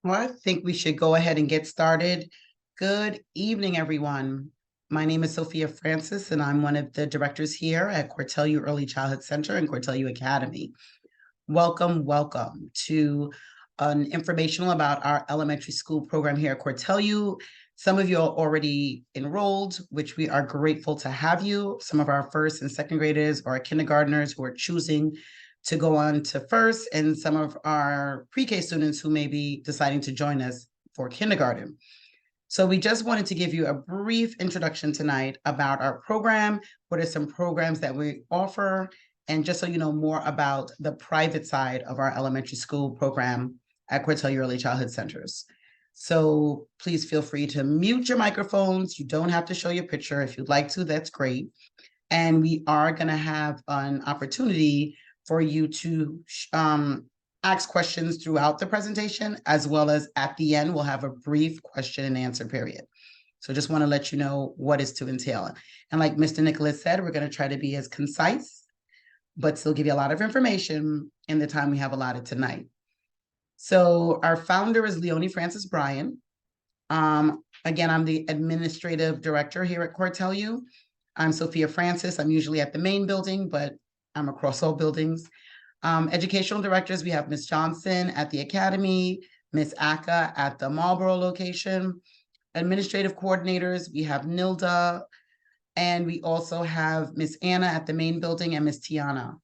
Well, I think we should go ahead and get started. Good evening, everyone. My name is Sophia Francis, and I'm one of the directors here at Cortelyou Early Childhood Center and Cortelyou Academy. Welcome to an informational about our elementary school program here at Cortelyou. Some of you are already enrolled, which we are grateful to have you. Some of our first and second graders or kindergartners who are choosing to go on to first, and some of our pre-K students who may be deciding to join us for kindergarten. So we just wanted to give you a brief introduction tonight about our program, what are some programs that we offer, and just so you know more about the private side of our elementary school program at Cortelyou Early Childhood Centers. So please feel free to mute your microphones. You don't have to show your picture. If you'd like to, that's great. And we are going to have an opportunity for you to ask questions throughout the presentation, as well as at the end, we'll have a brief question and answer period. So just want to let you know what is to entail. And like Mr. Nicholas said, we're going to try to be as concise, but still give you a lot of information in the time we have allotted tonight. So our founder is Leonie Francis Bryan. Again, I'm the administrative director here at Cortelyou. I'm Sophia Francis. I'm usually at the main building, but I'm across all buildings. Educational directors, we have Ms. Johnson at the Academy, Ms. Aka at the Marlboro location. Administrative coordinators, we have Nilda, and we also have Ms. Anna at the main building and Ms. Tiana.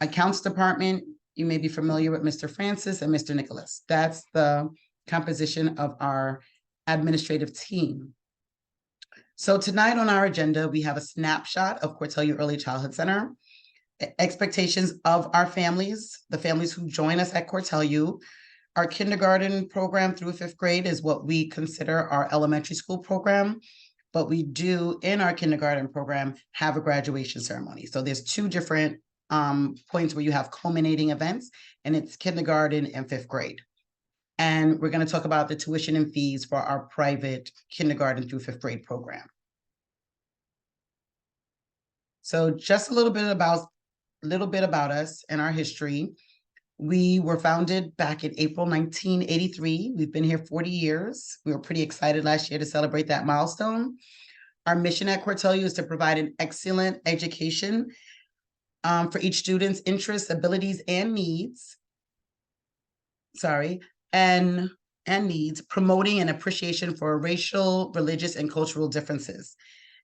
Accounts department, you may be familiar with Mr. Francis and Mr. Nicholas. That's the composition of our administrative team. So tonight on our agenda, we have a snapshot of Cortelyou Early Childhood Center, expectations of our families, the families who join us at Cortelyou. Our kindergarten program through fifth grade is what we consider our elementary school program, but we do in our kindergarten program have a graduation ceremony. So there's two different points where you have culminating events, and it's kindergarten and fifth grade. And we're going to talk about the tuition and fees for our private kindergarten through fifth grade program. So just a little bit about us and our history. We were founded back in April 1983. We've been here 40 years. We were pretty excited last year to celebrate that milestone. Our mission at Cortelyou is to provide an excellent education for each student's interests, abilities, and needs. And needs, promoting an appreciation for racial, religious, and cultural differences.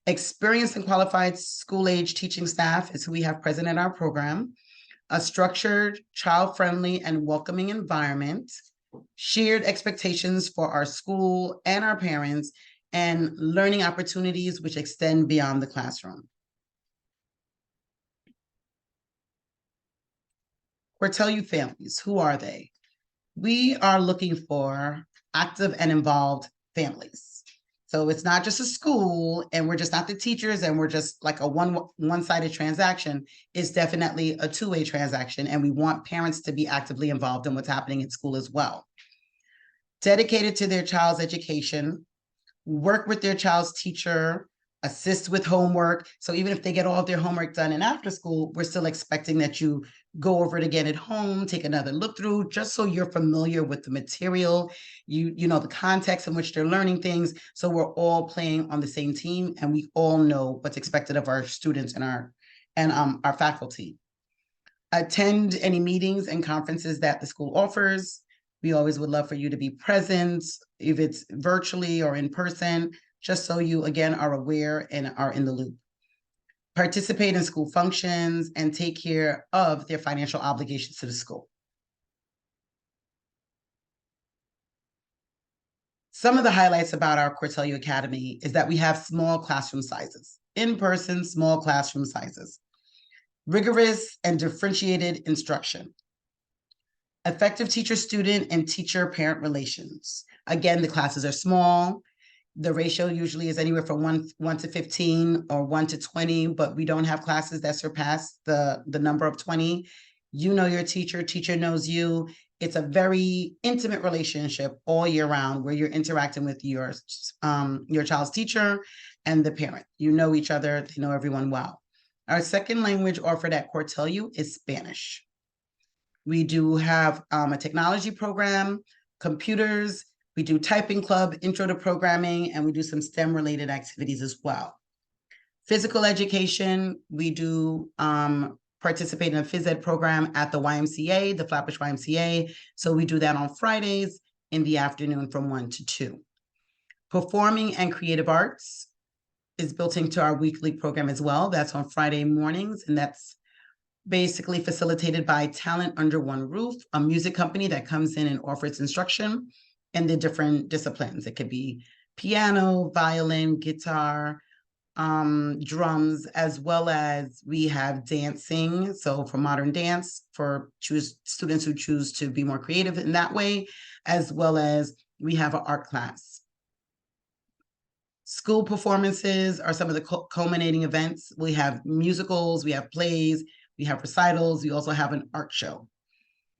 Experienced and qualified school-age teaching staff is who we have present in our program. A structured, child-friendly, and welcoming environment. Shared expectations for our school and our parents, and learning opportunities which extend beyond the classroom. Cortelyou families, who are they? We are looking for active and involved families. So it's not just a school and we're just not the teachers and we're just like a one-sided transaction. It's definitely a two-way transaction, and we want parents to be actively involved in what's happening in school as well. Dedicated to their child's education, work with their child's teacher, assist with homework. So even if they get all of their homework done in after school, we're still expecting that you go over it again at home, take another look through, just so you're familiar with the material, you know the context in which they're learning things. So we're all playing on the same team, and we all know what's expected of our students and our faculty. Attend any meetings and conferences that the school offers. We always would love for you to be present, if it's virtually or in person, just so you, again, are aware and are in the loop. Participate in school functions and take care of their financial obligations to the school. Some of the highlights about our Cortelyou Academy is that we have small classroom sizes, in-person small classroom sizes, rigorous and differentiated instruction, effective teacher-student and teacher-parent relations. Again, the classes are small. The ratio usually is anywhere from 1 to 15 or 1 to 20, but we don't have classes that surpass the number of 20. You know your teacher, teacher knows you. It's a very intimate relationship all year round where you're interacting with your child's teacher and the parent. You know each other, they know everyone well. Our second language offered at Cortelyou is Spanish. We do have a technology program, computers, we do typing club, intro to programming, and we do some STEM related activities as well. Physical education, we do participate in a phys ed program at the YMCA, the Flatbush YMCA. So we do that on Fridays in the afternoon from 1 to 2. Performing and creative arts is built into our weekly program as well. That's on Friday mornings, and that's basically facilitated by Talent Under One Roof, a music company that comes in and offers instruction in the different disciplines. It could be piano, violin, guitar, drums, as well as we have dancing. So for modern dance, for students who choose to be more creative in that way, as well as we have an art class. School performances are some of the culminating events. We have musicals, we have plays, we have recitals, we also have an art show.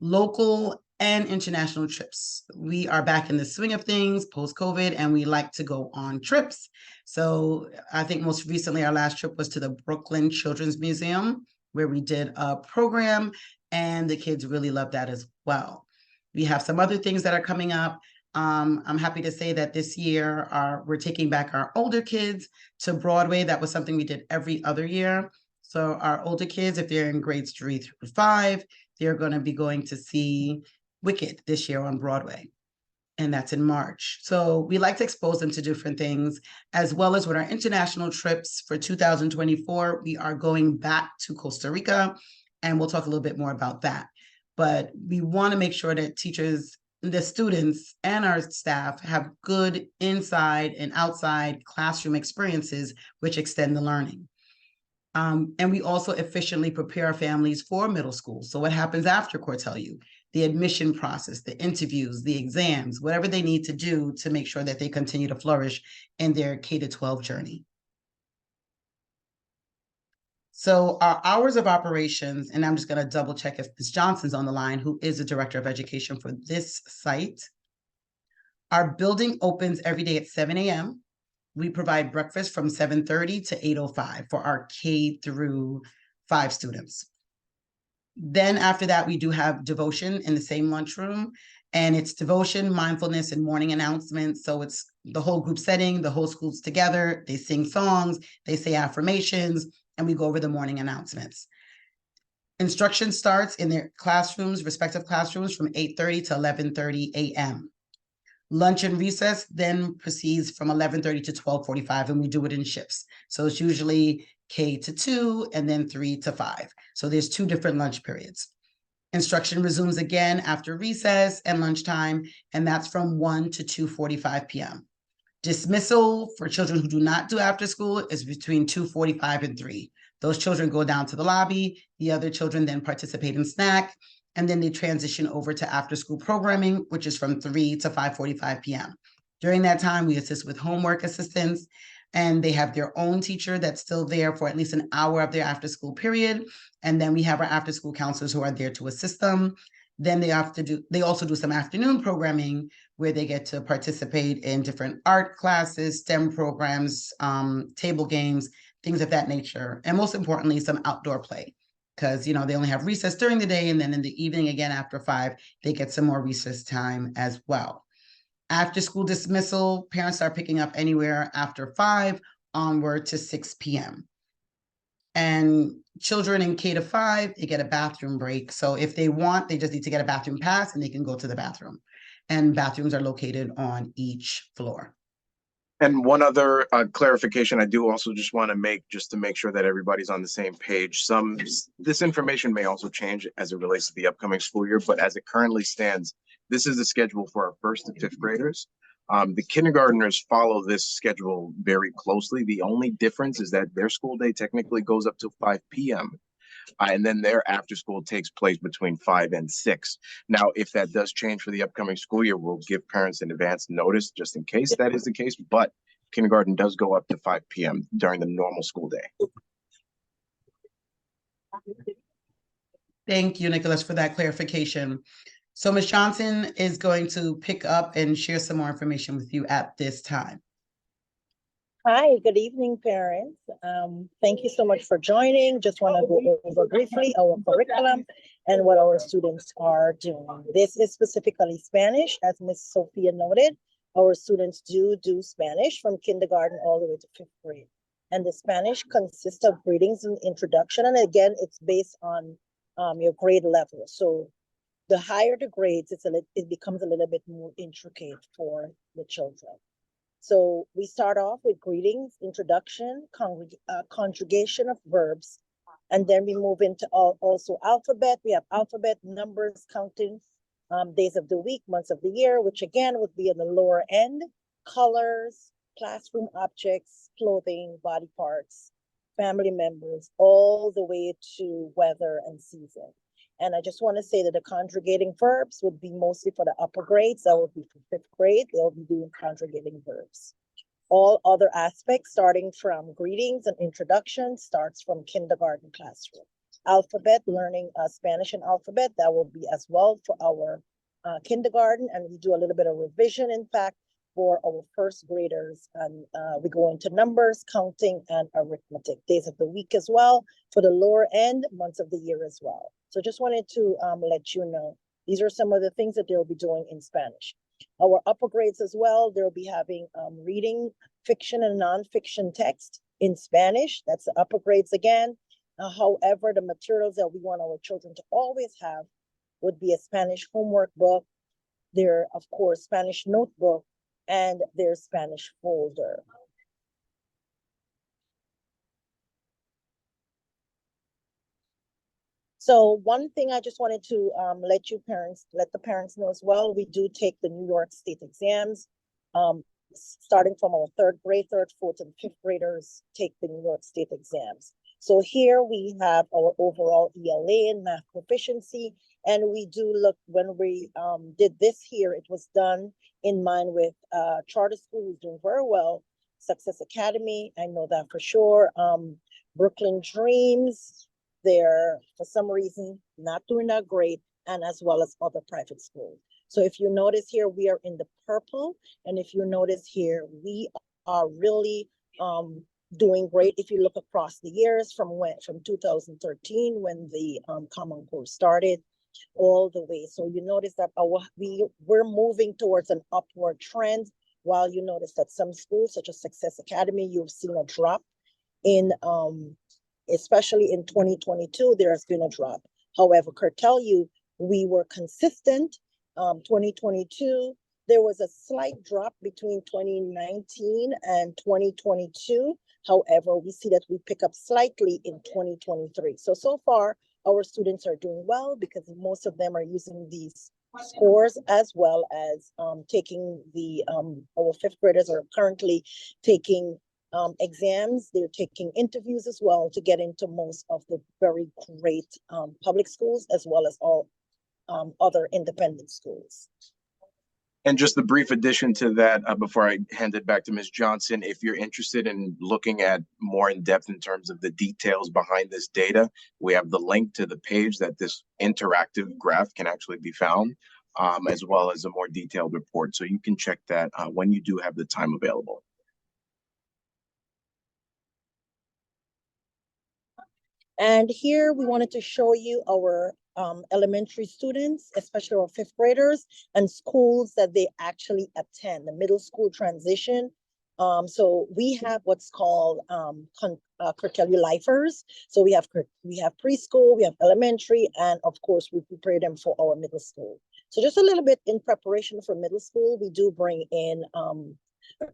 Local and international trips. We are back in the swing of things post-COVID, and we like to go on trips. So I think most recently our last trip was to the Brooklyn Children's Museum, where we did a program, and the kids really loved that as well. We have some other things that are coming up. I'm happy to say that this year we're taking back our older kids to Broadway. That was something we did every other year. So our older kids, if they're in grades 3 through 5, they're going to be going to see Wicked this year on Broadway, and that's in March. So we like to expose them to different things, as well as with our international trips for 2024, we are going back to Costa Rica, and we'll talk a little bit more about that. But we want to make sure that teachers, the students, and our staff have good inside and outside classroom experiences which extend the learning. And we also efficiently prepare our families for middle school. So what happens after Cortelyou? The admission process, the interviews, the exams, whatever they need to do to make sure that they continue to flourish in their K-12 journey. So our hours of operations, and I'm just going to double check if Ms. Johnson's on the line, who is the Director of Education for this site. Our building opens every day at 7 a.m. We provide breakfast from 7:30 to 8:05 for our K through 5 students. Then after that, we do have devotion in the same lunchroom, and it's devotion, mindfulness, and morning announcements. So it's the whole group setting, the whole school's together, they sing songs, they say affirmations, and we go over the morning announcements. Instruction starts in their classrooms, respective classrooms, from 8:30 to 11:30 a.m. Lunch and recess then proceeds from 11:30 to 12:45, and we do it in shifts. So it's usually K to 2 and then 3 to 5. So there's 2 different lunch periods. Instruction resumes again after recess and lunchtime, and that's from 1 to 2:45 p.m. Dismissal for children who do not do after school is between 2:45 and 3. Those children go down to the lobby. The other children then participate in snack, and then they transition over to after school programming, which is from 3 to 5:45 p.m. During that time, we assist with homework assistance, and they have their own teacher that's still there for at least an hour of their after school period. And then we have our after school counselors who are there to assist them. Then they also do some afternoon programming where they get to participate in different art classes, STEM programs, table games, things of that nature. And most importantly, some outdoor play, because they only have recess during the day, and then in the evening again after 5, they get some more recess time as well. After school dismissal, parents are picking up anywhere after 5 onward to 6 p.m. And children in K to 5, they get a bathroom break. So if they want, they just need to get a bathroom pass and they can go to the bathroom. And bathrooms are located on each floor. And one other clarification I do also just want to make, just to make sure that everybody's on the same page. This information may also change as it relates to the upcoming school year, but as it currently stands, this is the schedule for our 1st to 5th graders. The kindergartners follow this schedule very closely. The only difference is that their school day technically goes up to 5 p.m. And then their after school takes place between 5 and 6. Now, if that does change for the upcoming school year, we'll give parents an advance notice just in case that is the case. But kindergarten does go up to 5 p.m. during the normal school day. Thank you, Nicholas, for that clarification. So Ms. Johnson is going to pick up and share some more information with you at this time. Hi, good evening, parents. Thank you so much for joining. Just want to go over briefly our curriculum and what our students are doing. This is specifically Spanish, as Ms. Sophia noted. Our students do Spanish from kindergarten all the way to 5th grade. And the Spanish consists of greetings and introduction. And again, it's based on your grade level. So the higher the grades, it becomes a little bit more intricate for the children. So we start off with greetings, introduction, conjugation of verbs, and then we move into also alphabet. We have alphabet, numbers, counting, days of the week, months of the year, which again would be on the lower end, colors, classroom objects, clothing, body parts, family members, all the way to weather and season. And I just want to say that the conjugating verbs would be mostly for the upper grades. That would be for 5th grade. They'll be doing conjugating verbs. All other aspects, starting from greetings and introduction, starts from kindergarten classroom. Alphabet, learning Spanish and alphabet, that will be as well for our kindergarten. And we do a little bit of revision, in fact, for our 1st graders. And we go into numbers, counting, and arithmetic. Days of the week as well. For the lower end, months of the year as well. So just wanted to let you know, these are some of the things that they'll be doing in Spanish. Our upper grades as well, they'll be having reading fiction and nonfiction text in Spanish. That's the upper grades again. However, the materials that we want our children to always have would be a Spanish homework book, their, of course, Spanish notebook, and their Spanish folder. So one thing I just wanted to let the parents know as well, we do take the New York State exams, starting from our 3rd grade, 3rd, 4th, and 5th graders take the New York State exams. So here we have our overall ELA and math proficiency, and we do look, when we did this here, it was done in mind with charter school who's doing very well, Success Academy, I know that for sure, Brooklyn Dreams, they're for some reason not doing that great, and as well as other private schools. So if you notice here, we are in the purple, and if you notice here, we are really doing great. If you look across the years from 2013, when the Common Core started, all the way. So you notice that we're moving towards an upward trend, while you notice that some schools, such as Success Academy, you've seen a drop in especially in 2022, there has been a drop. However, Cortelyou, we were consistent. 2022, there was a slight drop between 2019 and 2022. However, we see that we pick up slightly in 2023. So far, our students are doing well because most of them are using these scores, as well as taking our 5th graders are currently taking exams. They're taking interviews as well to get into most of the very great public schools, as well as all other independent schools. And just a brief addition to that, before I hand it back to Ms. Johnson, if you're interested in looking at more in depth in terms of the details behind this data, we have the link to the page that this interactive graph can actually be found, as well as a more detailed report. So you can check that when you do have the time available. And here we wanted to show you our elementary students, especially our 5th graders, and schools that they actually attend, the middle school transition. So we have what's called Cortelyou Lifers. So we have preschool, we have elementary, and of course we prepare them for our middle school. So just a little bit in preparation for middle school, we do bring in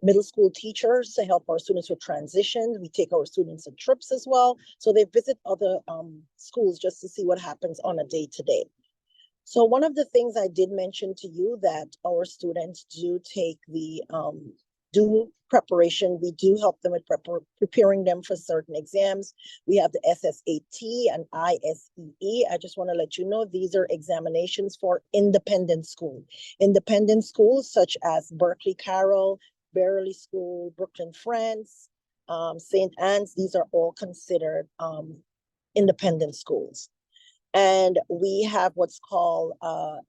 middle school teachers to help our students with transitions. We take our students on trips as well. So they visit other schools just to see what happens on a day-to-day. So one of the things I did mention to you, that our students do take the preparation. We do help them with preparing them for certain exams. We have the SSAT and ISEE. I just want to let you know, these are examinations for independent school. Independent schools such as Berkeley Carroll, Berkeley School, Brooklyn France, St. Anne's, these are all considered independent schools. And we have what's called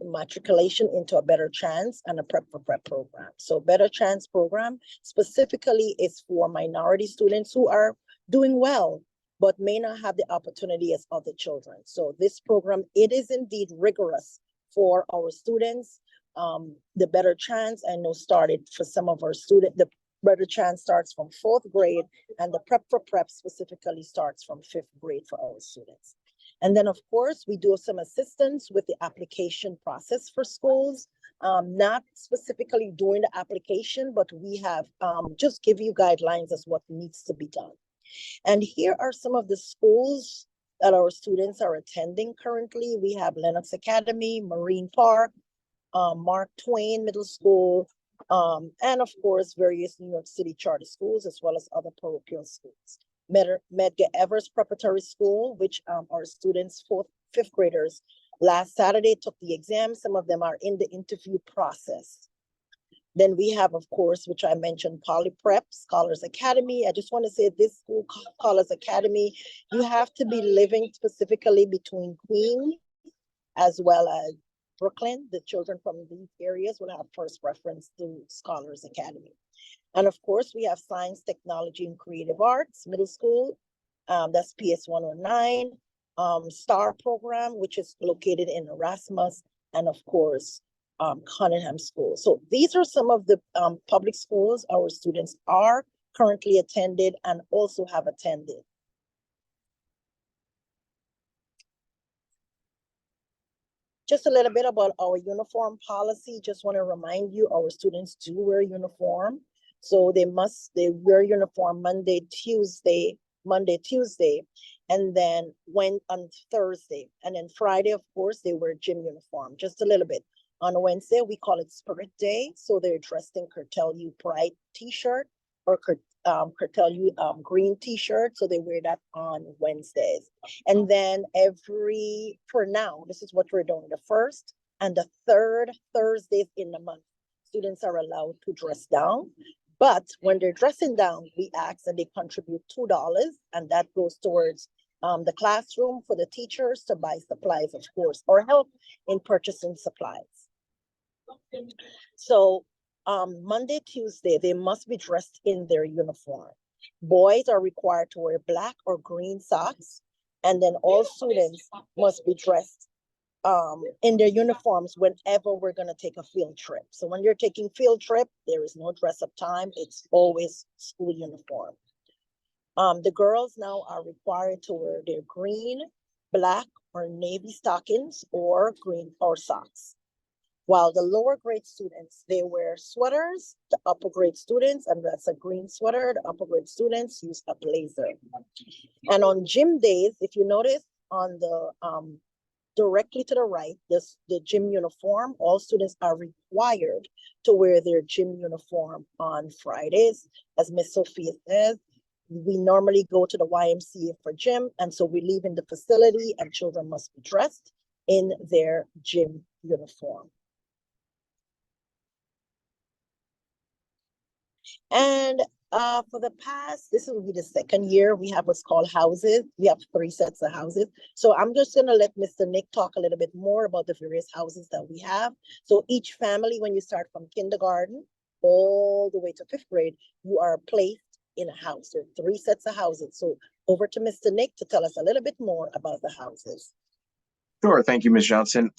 matriculation into a Better Chance and a Prep for Prep program. So Better Chance program specifically is for minority students who are doing well but may not have the opportunity as other children. So this program, it is indeed rigorous for our students. The Better Chance, I know, started for some of our students. The Better Chance starts from 4th grade, and the Prep for Prep specifically starts from 5th grade for our students. And then, of course, we do some assistance with the application process for schools, not specifically doing the application, but we have just give you guidelines as what needs to be done. And here are some of the schools that our students are attending currently. We have Lenox Academy, Marine Park, Mark Twain Middle School, and of course, various New York City charter schools, as well as other parochial schools. Medgar Evers Preparatory School, which our students, 5th graders, last Saturday took the exam. Some of them are in the interview process. Then we have, of course, which I mentioned, Poly Prep, Scholars Academy. I just want to say this school, Scholars Academy, you have to be living specifically between Queens as well as Brooklyn. The children from these areas will have first preference to Scholars Academy. And of course, we have Science, Technology, and Creative Arts Middle School. That's PS 109. STAR program, which is located in Erasmus, and of course, Cunningham School. So these are some of the public schools our students are currently attended and also have attended. Just a little bit about our uniform policy. Just want to remind you, our students do wear uniform. So they wear uniform Monday, Tuesday, and then on Thursday. And then Friday, of course, they wear gym uniform, just a little bit. On Wednesday, we call it Spirit Day. So they're dressed in Cortelyou Pride t-shirt or Cortelyou green t-shirt. So they wear that on Wednesdays. And then for now, this is what we're doing, the 1st and the 3rd Thursdays in the month, students are allowed to dress down. But when they're dressing down, we ask that they contribute $2, and that goes towards the classroom for the teachers to buy supplies, of course, or help in purchasing supplies. So Monday, Tuesday, they must be dressed in their uniform. Boys are required to wear black or green socks, and then all students must be dressed in their uniforms whenever we're going to take a field trip. So when you're taking field trip, there is no dress up time. It's always school uniform. The girls now are required to wear their green, black, or navy stockings or green or socks. While the lower grade students, they wear sweaters, the upper grade students, and that's a green sweater, the upper grade students use a blazer. And on gym days, if you notice on the directly to the right, the gym uniform, all students are required to wear their gym uniform on Fridays. As Miss Sophia says, we normally go to the YMCA for gym, and so we leave in the facility and children must be dressed in their gym uniform. And for the past, this will be the 2nd year, we have what's called houses. We have 3 sets of houses. So I'm just going to let Mr. Nick talk a little bit more about the various houses that we have. So each family, when you start from kindergarten all the way to 5th grade, you are placed in a house. There are 3 sets of houses. So over to Mr. Nick to tell us a little bit more about the houses. Sure. Thank you, Ms. Johnson.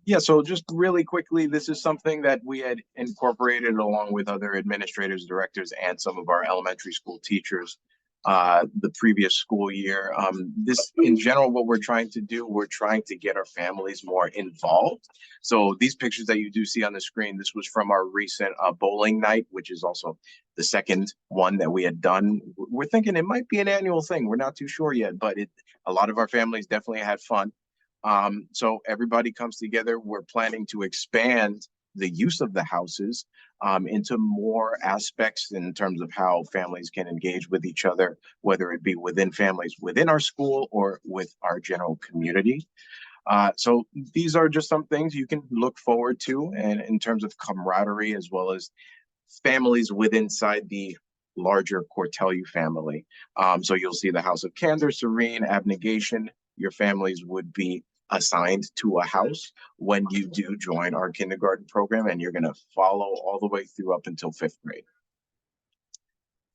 Yeah, so just really quickly, this is something that we had incorporated along with other administrators, directors, and some of our elementary school teachers the previous school year. This, in general, what we're trying to do, we're trying to get our families more involved. So these pictures that you do see on the screen, this was from our recent bowling night, which is also the 2nd one that we had done. We're thinking it might be an annual thing. We're not too sure yet, but a lot of our families definitely had fun. So everybody comes together. We're planning to expand the use of the houses into more aspects in terms of how families can engage with each other, whether it be within families within our school or with our general community. So these are just some things you can look forward to, and in terms of camaraderie as well as families within the larger Cortelyou family. So you'll see the House of Candor, Serene, Abnegation. Your families would be assigned to a house when you do join our kindergarten program, and you're going to follow all the way through up until 5th grade.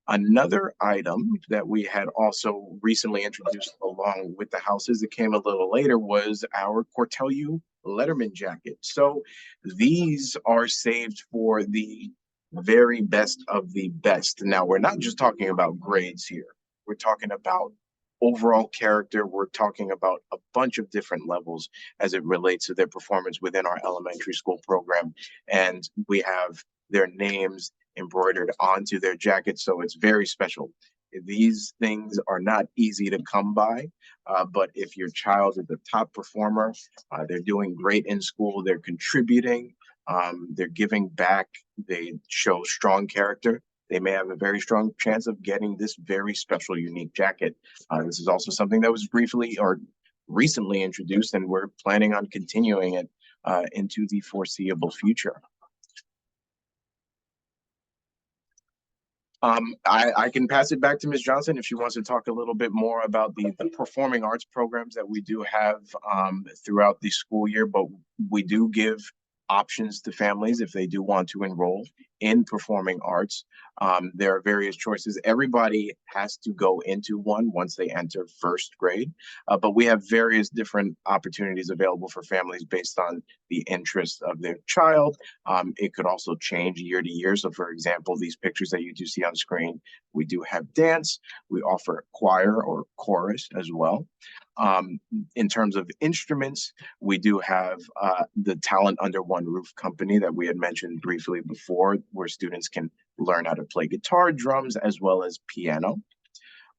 Another item that we had also recently introduced along with the houses that came a little later was our Cortelyou Letterman jacket. So these are saved for the very best of the best. Now, we're not just talking about grades here. We're talking about overall character. We're talking about a bunch of different levels as it relates to their performance within our elementary school program. And we have their names embroidered onto their jackets, so it's very special. These things are not easy to come by, but if your child is a top performer, they're doing great in school, they're contributing, they're giving back, they show strong character, they may have a very strong chance of getting this very special, unique jacket. This is also something that was briefly or recently introduced, and we're planning on continuing it into the foreseeable future. I can pass it back to Ms. Johnson if she wants to talk a little bit more about the performing arts programs that we do have throughout the school year, but we do give options to families if they do want to enroll in performing arts. There are various choices. Everybody has to go into one once they enter first grade, but we have various different opportunities available for families based on the interest of their child. It could also change year to year. So for example, these pictures that you do see on screen, we do have dance, we offer choir or chorus as well. In terms of instruments, we do have the Talent Under One Roof company that we had mentioned briefly before, where students can learn how to play guitar, drums, as well as piano.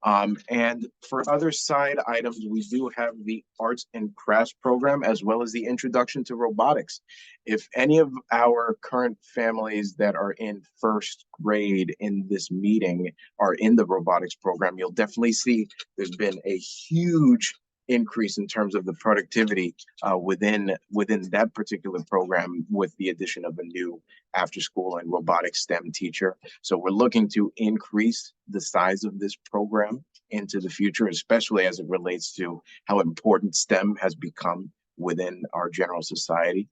And for other side items, we do have the arts and crafts program, as well as the introduction to robotics. If any of our current families that are in first grade in this meeting are in the robotics program, you'll definitely see there's been a huge increase in terms of the productivity within that particular program with the addition of a new after school and robotics STEM teacher. So we're looking to increase the size of this program into the future, especially as it relates to how important STEM has become within our general society.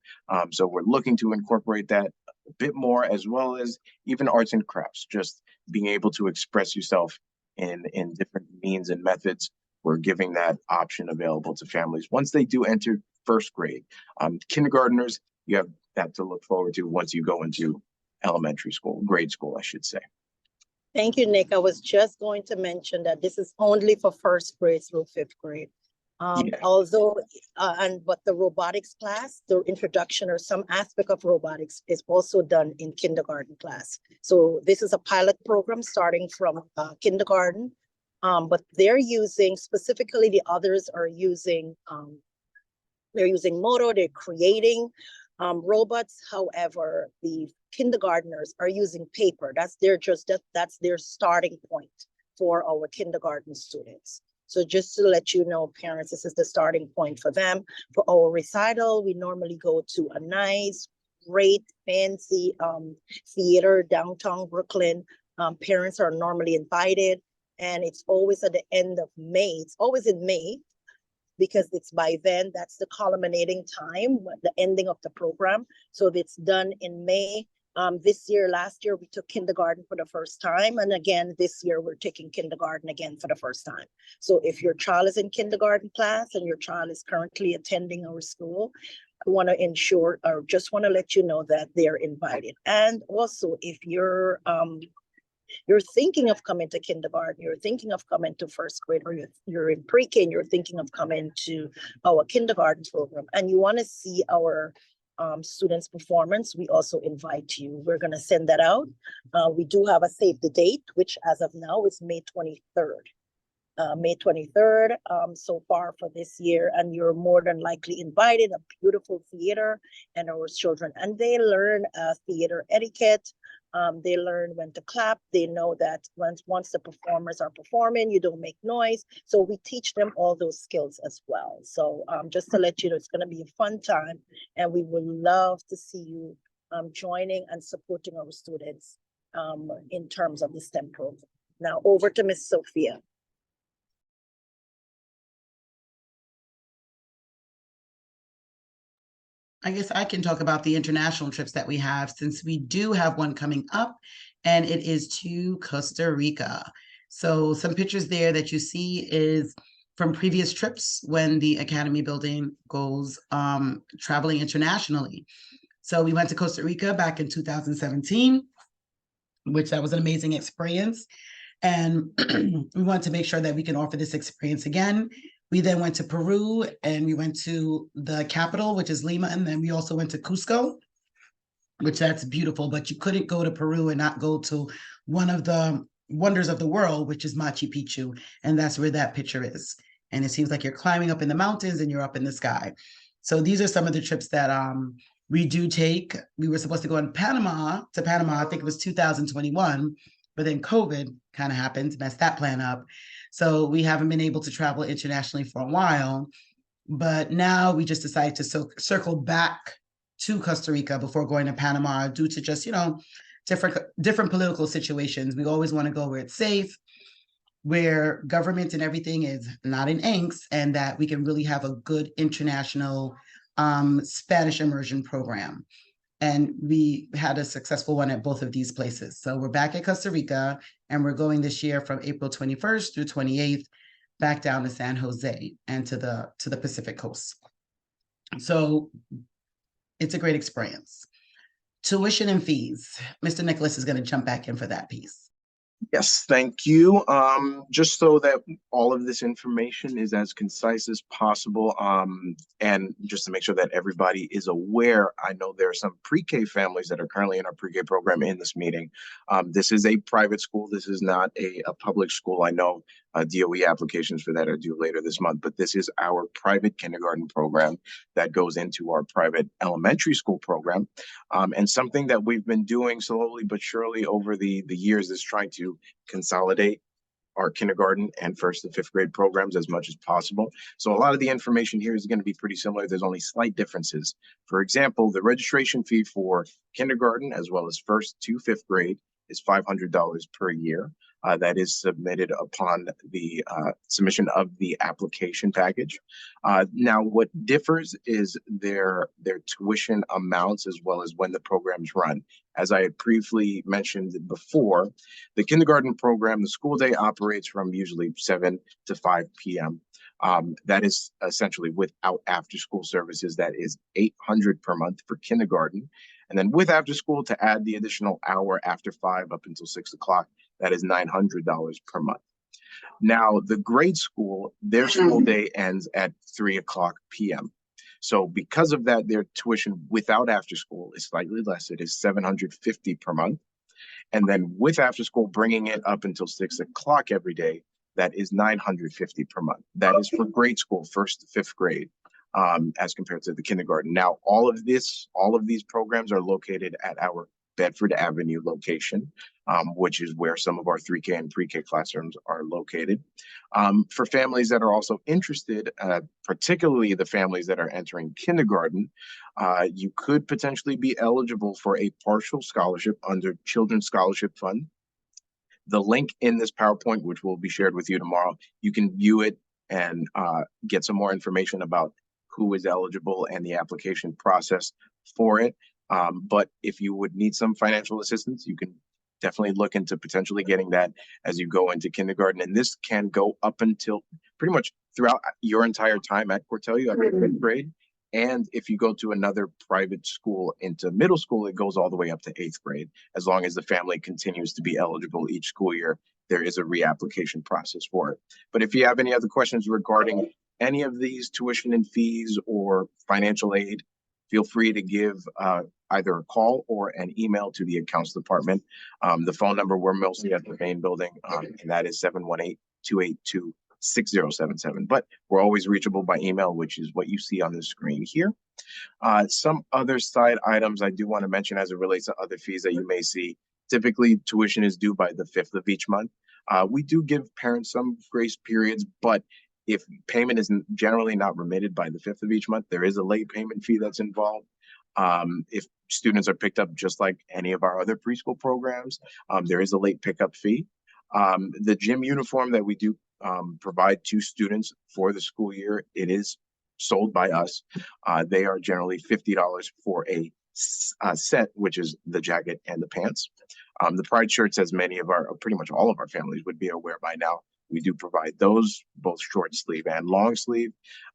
So we're looking to incorporate that a bit more, as well as even arts and crafts, just being able to express yourself in different means and methods. We're giving that option available to families once they do enter first grade. Kindergartners, you have that to look forward to once you go into elementary school, grade school, I should say. Thank you, Nick. I was just going to mention that this is only for first grade through fifth grade. Although, but the robotics class, the introduction or some aspect of robotics is also done in kindergarten class. So this is a pilot program starting from kindergarten. But they're using, specifically the others are using, they're using Moto, they're creating robots. However, the kindergartners are using paper. That's their starting point for our kindergarten students. So just to let you know, parents, this is the starting point for them. For our recital, we normally go to a nice, great, fancy theater downtown Brooklyn. Parents are normally invited. And it's always at the end of May. It's always in May because it's by then, that's the culminating time, the ending of the program. So it's done in May. Last year, we took kindergarten for the first time. And again, this year, we're taking kindergarten again for the first time. So if your child is in kindergarten class and your child is currently attending our school, I want to ensure, or just want to let you know that they're invited. And also, if you're thinking of coming to kindergarten, you're thinking of coming to first grade, or you're in pre-K and you're thinking of coming to our kindergarten program, and you want to see our students' performance, we also invite you. We're going to send that out. We do have a save the date, which as of now is May 23rd. May 23rd so far for this year, and you're more than likely invited. A beautiful theater and our children, and they learn theater etiquette. They learn when to clap. They know that once the performers are performing, you don't make noise. So we teach them all those skills as well. So just to let you know, it's going to be a fun time, and we would love to see you joining and supporting our students in terms of the STEM program. Now over to Ms. Sophia. I guess I can talk about the international trips that we have, since we do have one coming up, and it is to Costa Rica. So some pictures there that you see is from previous trips when the Academy building goes traveling internationally. So we went to Costa Rica back in 2017, which that was an amazing experience. And we wanted to make sure that we can offer this experience again. We then went to Peru, and we went to the capital, which is Lima. And then we also went to Cusco, which that's beautiful, but you couldn't go to Peru and not go to one of the wonders of the world, which is Machu Picchu. And that's where that picture is. And it seems like you're climbing up in the mountains and you're up in the sky. So these are some of the trips that we do take. We were supposed to go to Panama, I think it was 2021, but then COVID kind of happened, messed that plan up. So we haven't been able to travel internationally for a while, but now we just decided to circle back to Costa Rica before going to Panama, due to just, different political situations. We always want to go where it's safe, where government and everything is not in angst, and that we can really have a good international Spanish immersion program. And we had a successful one at both of these places. So we're back at Costa Rica, and we're going this year from April 21st through 28th, back down to San Jose and to the Pacific coast. So it's a great experience. Tuition and fees. Mr. Nicholas is going to jump back in for that piece. Yes, thank you. Just so that all of this information is as concise as possible, and just to make sure that everybody is aware, I know there are some pre-K families that are currently in our pre-K program in this meeting. This is a private school. This is not a public school. I know DOE applications for that are due later this month, but this is our private kindergarten program that goes into our private elementary school program. And something that we've been doing slowly but surely over the years is trying to consolidate our kindergarten and first and fifth grade programs as much as possible. So a lot of the information here is going to be pretty similar. There's only slight differences. For example, the registration fee for kindergarten as well as first to fifth grade is $500 per year. That is submitted upon the submission of the application package. Now, what differs is their tuition amounts as well as when the programs run. As I had briefly mentioned before, the kindergarten program, the school day operates from usually 7 to 5 p.m. That is essentially without after school services. That is $800 per month for kindergarten. And then with after school, to add the additional hour after 5 up until 6 o'clock, that is $900 per month. Now, the grade school, their school day ends at 3 o'clock p.m. So because of that, their tuition without after school is slightly less. It is $750 per month. And then with after school, bringing it up until 6 o'clock every day, that is $950 per month. That is for grade school, first to fifth grade, as compared to the kindergarten. Now, all of these programs are located at our Bedford Avenue location, which is where some of our 3K and pre-K classrooms are located. For families that are also interested, particularly the families that are entering kindergarten, you could potentially be eligible for a partial scholarship under Children's Scholarship Fund. The link in this PowerPoint, which will be shared with you tomorrow, you can view it and get some more information about who is eligible and the application process for it. But if you would need some financial assistance, you can definitely look into potentially getting that as you go into kindergarten. And this can go up until pretty much throughout your entire time at Cortelyou at fifth grade. And if you go to another private school into middle school, it goes all the way up to 8th grade. As long as the family continues to be eligible each school year, there is a reapplication process for it. But if you have any other questions regarding any of these tuition and fees or financial aid, feel free to give either a call or an email to the accounts department. The phone number, we're mostly at the main building, and that is 718-282-6077. But we're always reachable by email, which is what you see on the screen here. Some other side items I do want to mention as it relates to other fees that you may see. Typically, tuition is due by the 5th of each month. We do give parents some grace periods, but if payment is generally not remitted by the 5th of each month, there is a late payment fee that's involved. If students are picked up just like any of our other preschool programs, there is a late pickup fee. The gym uniform that we do provide to students for the school year, it is sold by us. They are generally $50 for a set, which is the jacket and the pants. The pride shirts, as many of our, pretty much all of our families would be aware by now, we do provide those, both short sleeve and long sleeve.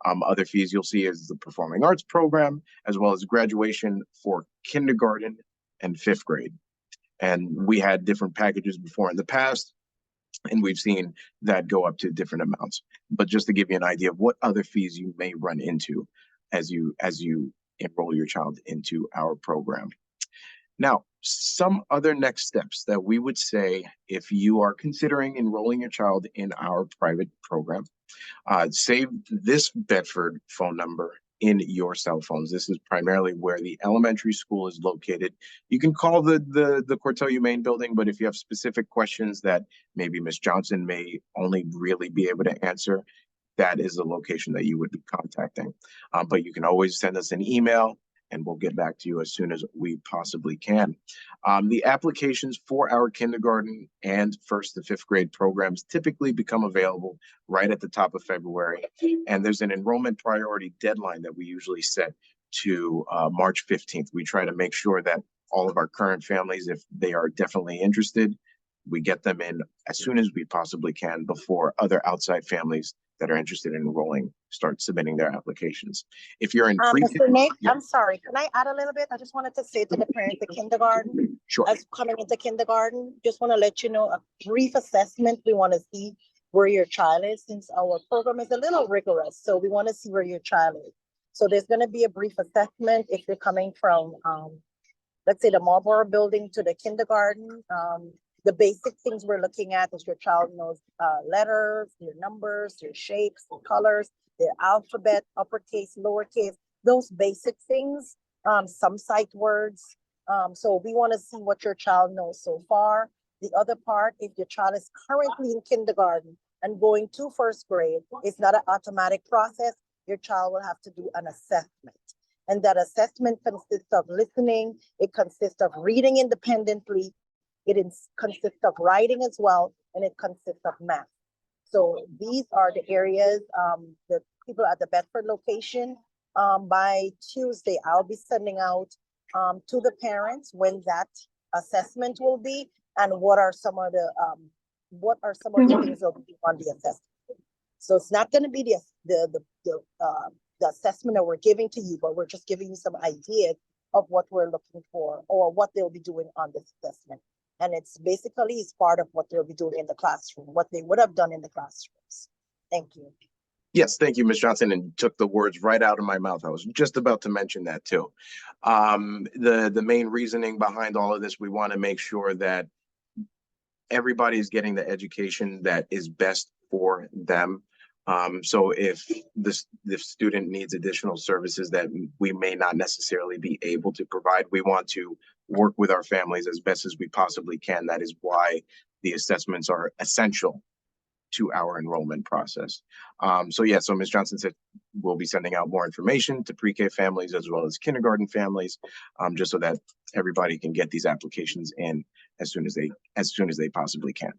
Other fees you'll see is the performing arts program, as well as graduation for kindergarten and 5th grade. And we had different packages before in the past, and we've seen that go up to different amounts. But just to give you an idea of what other fees you may run into as you enroll your child into our program. Now, some other next steps that we would say if you are considering enrolling your child in our private program, save this Bedford phone number in your cell phones. This is primarily where the elementary school is located. You can call the Cortelyou main building, but if you have specific questions that maybe Ms. Johnson may only really be able to answer, that is the location that you would be contacting. But you can always send us an email and we'll get back to you as soon as we possibly can. The applications for our kindergarten and 1st to 5th grade programs typically become available right at the top of February. And there's an enrollment priority deadline that we usually set to March 15th. We try to make sure that all of our current families, if they are definitely interested, we get them in as soon as we possibly can before other outside families that are interested in enrolling start submitting their applications. If you're in Mr. Nick, I'm sorry, can I add a little bit? I just wanted to say to the parents, the kindergarten, sure. As coming into kindergarten, just want to let you know a brief assessment. We want to see where your child is, since our program is a little rigorous. So we want to see where your child is. So there's going to be a brief assessment if you're coming from, let's say, the Marlboro building to the kindergarten. The basic things we're looking at is your child knows letters, your numbers, your shapes, your colors, their alphabet, uppercase, lowercase, those basic things, some sight words. So we want to see what your child knows so far. The other part, if your child is currently in kindergarten and going to 1st grade, it's not an automatic process. Your child will have to do an assessment. And that assessment consists of listening. It consists of reading independently. It consists of writing as well, and it consists of math. So these are the areas, the people at the Bedford location. By Tuesday, I'll be sending out to the parents when that assessment will be, and what are some of the things that will be on the assessment. So it's not going to be the assessment that we're giving to you, but we're just giving you some ideas of what we're looking for or what they'll be doing on this assessment. And it's basically is part of what they'll be doing in the classroom, what they would have done in the classrooms. Thank you. Yes, thank you, Ms. Johnson, and took the words right out of my mouth. I was just about to mention that too. The main reasoning behind all of this, we want to make sure that everybody is getting the education that is best for them. So if the student needs additional services that we may not necessarily be able to provide, we want to work with our families as best as we possibly can. That is why the assessments are essential to our enrollment process. So Ms. Johnson said we'll be sending out more information to pre-K families as well as kindergarten families, just so that everybody can get these applications in as soon as they possibly can.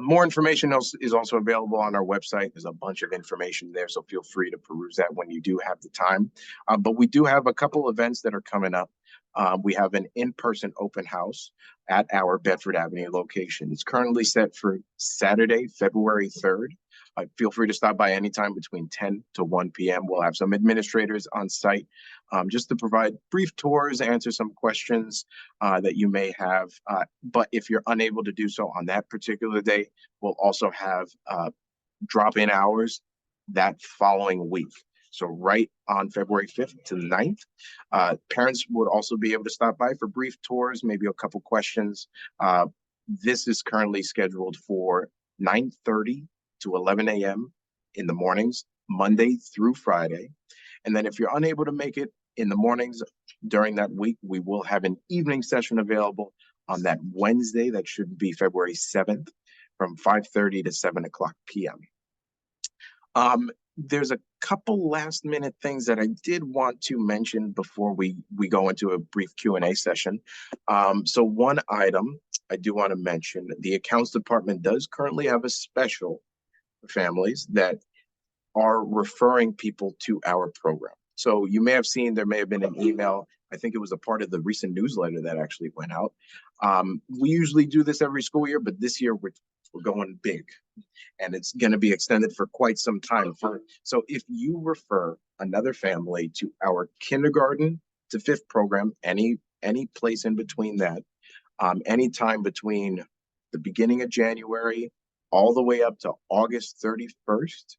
More information is also available on our website. There's a bunch of information there, so feel free to peruse that when you do have the time. But we do have a couple events that are coming up. We have an in-person open house at our Bedford Avenue location. It's currently set for Saturday, February 3rd. Feel free to stop by anytime between 10 to 1 p.m. We'll have some administrators on site just to provide brief tours, answer some questions that you may have. But if you're unable to do so on that particular day, we'll also have drop-in hours that following week. So right on February 5th to 9th, parents would also be able to stop by for brief tours, maybe a couple questions. This is currently scheduled for 9:30 to 11 a.m. in the mornings, Monday through Friday. And then if you're unable to make it in the mornings during that week, we will have an evening session available on that Wednesday. That should be February 7th from 5:30 to 7 o'clock p.m. There's a couple last minute things that I did want to mention before we go into a brief Q&A session. So one item I do want to mention, the accounts department does currently have a special for families that are referring people to our program. So you may have seen, there may have been an email. I think it was a part of the recent newsletter that actually went out. We usually do this every school year, but this year we're going big, and it's going to be extended for quite some time. So if you refer another family to our kindergarten to fifth program, any place in between that, any time between the beginning of January all the way up to August 31st.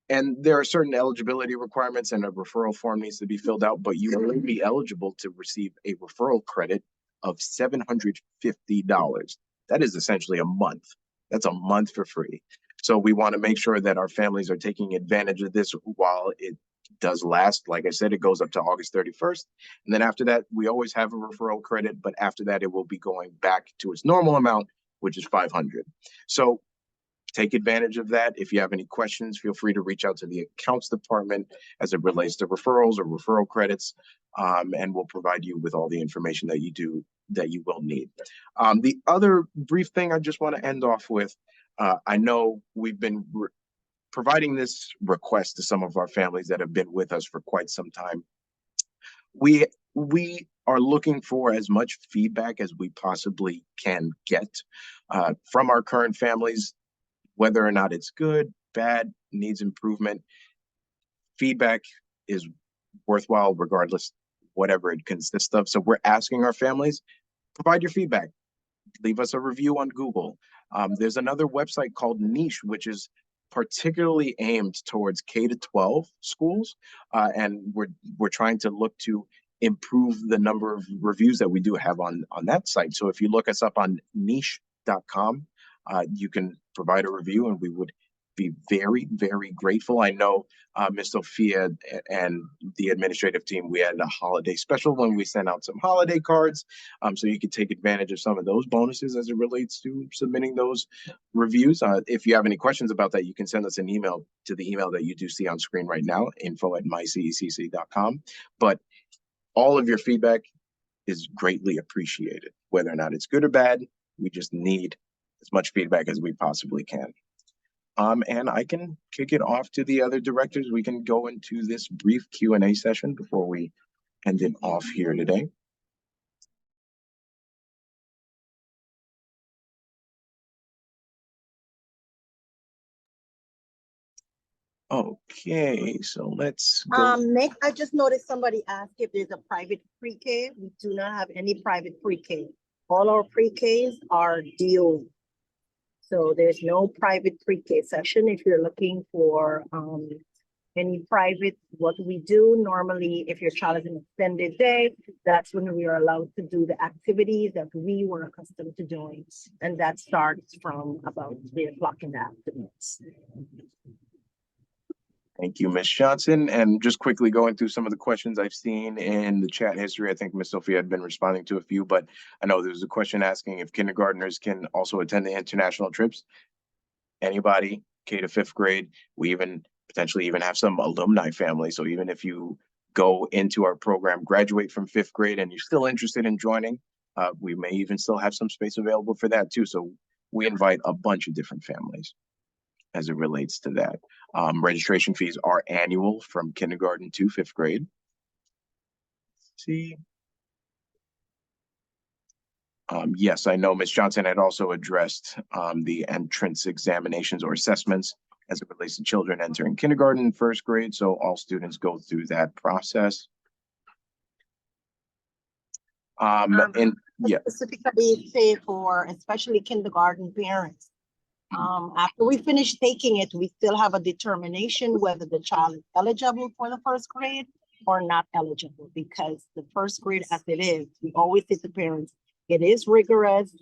And there are certain eligibility requirements, and a referral form needs to be filled out, but you will be eligible to receive a referral credit of $750. That is essentially a month. That's a month for free. So we want to make sure that our families are taking advantage of this while it does last. Like I said, it goes up to August 31st. And then after that, we always have a referral credit, but after that, it will be going back to its normal amount, which is $500. So take advantage of that. If you have any questions, feel free to reach out to the accounts department as it relates to referrals or referral credits, and we'll provide you with all the information that you will need. The other brief thing I just want to end off with, I know we've been providing this request to some of our families that have been with us for quite some time. We are looking for as much feedback as we possibly can get from our current families, whether or not it's good, bad, needs improvement. Feedback is worthwhile regardless, whatever it consists of. So we're asking our families, provide your feedback. Leave us a review on Google. There's another website called Niche, which is particularly aimed towards K-12 schools. And we're trying to look to improve the number of reviews that we do have on that site. So if you look us up on niche.com, you can provide a review, and we would be very, very grateful. I know Ms. Sophia and the administrative team, we had a holiday special when we sent out some holiday cards. So you could take advantage of some of those bonuses as it relates to submitting those reviews. If you have any questions about that, you can send us an email to the email that you do see on screen right now, info@mycecc.com. But all of your feedback is greatly appreciated, whether or not it's good or bad. We just need as much feedback as we possibly can. And I can kick it off to the other directors. We can go into this brief Q&A session before we end it off here today. Okay, so let's go. Nick, I just noticed somebody asked if there's a private pre-K. We do not have any private pre-K. All our pre-Ks are DO. So there's no private pre-K session. If you're looking for any private, what we do normally, if your child is an extended day, that's when we are allowed to do the activities that we were accustomed to doing. And that starts from about 3 o'clock in the afternoon. Thank you, Ms. Johnson. And just quickly going through some of the questions I've seen in the chat history, I think Ms. Sophia had been responding to a few, but I know there's a question asking if kindergartners can also attend the international trips. Anybody, K to fifth grade, we even potentially even have some alumni families. So even if you go into our program, graduate from fifth grade, and you're still interested in joining, we may even still have some space available for that too. So we invite a bunch of different families as it relates to that. Registration fees are annual from kindergarten to fifth grade. Let's see. Yes, I know Ms. Johnson had also addressed the entrance examinations or assessments as it relates to children entering kindergarten and first grade. So all students go through that process. And yeah, Specifically say for especially kindergarten parents. After we finish taking it, we still have a determination whether the child is eligible for the first grade or not eligible, because the first grade as it is, we always say to parents, it is rigorous.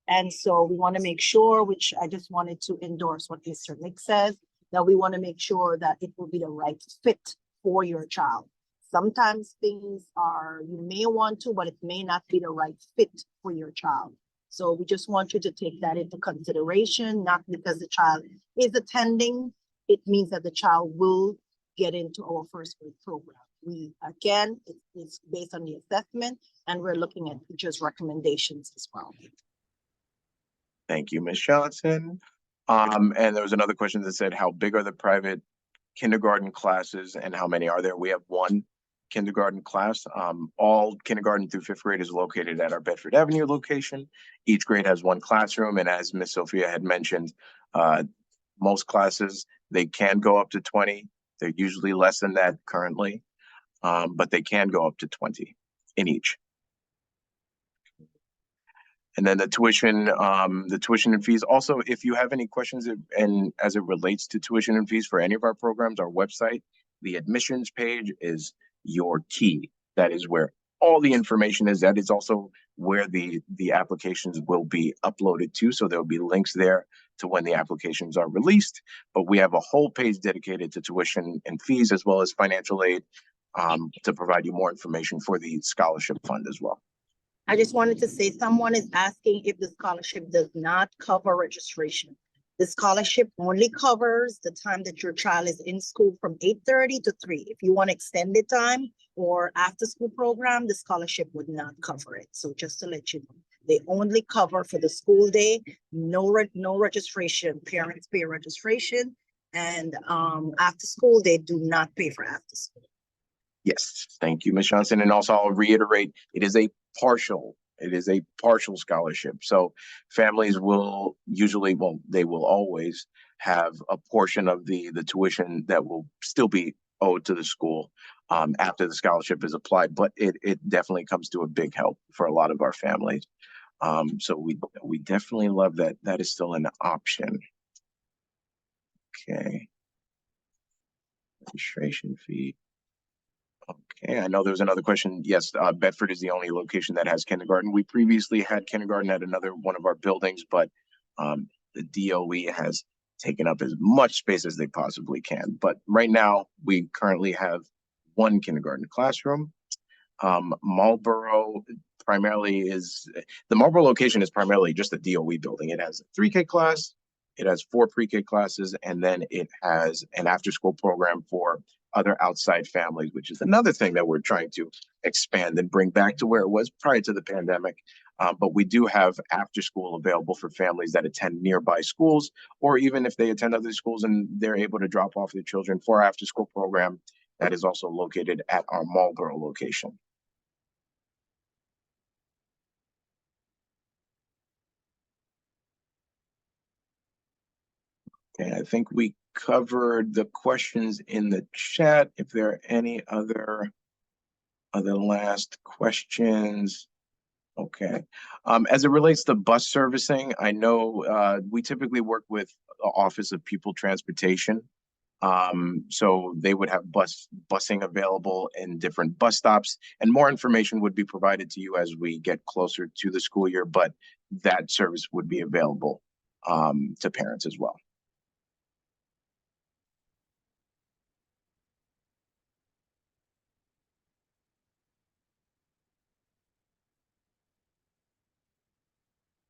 And so we want to make sure, which I just wanted to endorse what Mr. Nick says, that we want to make sure that it will be the right fit for your child. Sometimes things are, you may want to, but it may not be the right fit for your child. So we just want you to take that into consideration, not because the child is attending, it means that the child will get into our first grade program. We, again, it's based on the assessment, and we're looking at teachers' recommendations as well. Thank you, Ms. Johnson. And there was another question that said, how big are the private kindergarten classes and how many are there? We have one kindergarten class. All kindergarten through fifth grade is located at our Bedford Avenue location. Each grade has one classroom. And as Miss Sophia had mentioned, most classes, they can go up to 20. They're usually less than that currently, but they can go up to 20 in each. And then the tuition and fees. Also, if you have any questions and as it relates to tuition and fees for any of our programs, our website, the admissions page is your key. That is where all the information is. That is also where the applications will be uploaded to. So there'll be links there to when the applications are released. But we have a whole page dedicated to tuition and fees as well as financial aid to provide you more information for the scholarship fund as well. I just wanted to say, someone is asking if the scholarship does not cover registration. The scholarship only covers the time that your child is in school from 8:30 to 3. If you want extended time or after school program, the scholarship would not cover it. So just to let you know, they only cover for the school day, no registration. Parents pay registration, and after school, they do not pay for after school. Yes, thank you, Ms. Johnson. And also I'll reiterate, it is a partial scholarship. So families will usually, well, they will always have a portion of the tuition that will still be owed to the school after the scholarship is applied, but it definitely comes to a big help for a lot of our families. So we definitely love that. That is still an option. Okay. Registration fee. Okay, I know there was another question. Yes, Bedford is the only location that has kindergarten. We previously had kindergarten at another one of our buildings, but the DOE has taken up as much space as they possibly can. But right now, we currently have one kindergarten classroom. Marlboro primarily the Marlboro location is primarily just a DOE building. It has a 3K class, it has 4 pre-K classes, and then it has an after-school program for other outside families, which is another thing that we're trying to expand and bring back to where it was prior to the pandemic. But we do have after school available for families that attend nearby schools, or even if they attend other schools and they're able to drop off their children for our after school program that is also located at our Marlboro location. Okay, I think we covered the questions in the chat. If there are any other last questions. Okay. As it relates to bus servicing, I know we typically work with the Office of Pupil Transportation. So they would have busing available in different bus stops, and more information would be provided to you as we get closer to the school year, but that service would be available to parents as well.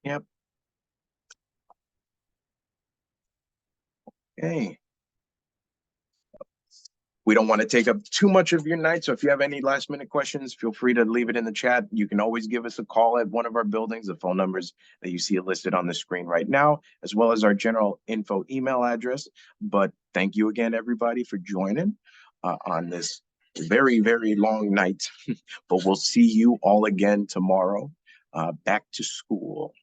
Yep. Okay. We don't want to take up too much of your night. So if you have any last minute questions, feel free to leave it in the chat. You can always give us a call at one of our buildings. The phone numbers that you see listed on the screen right now, as well as our general info email address. But thank you again, everybody, for joining on this very, very long night. But we'll see you all again tomorrow. Back to school.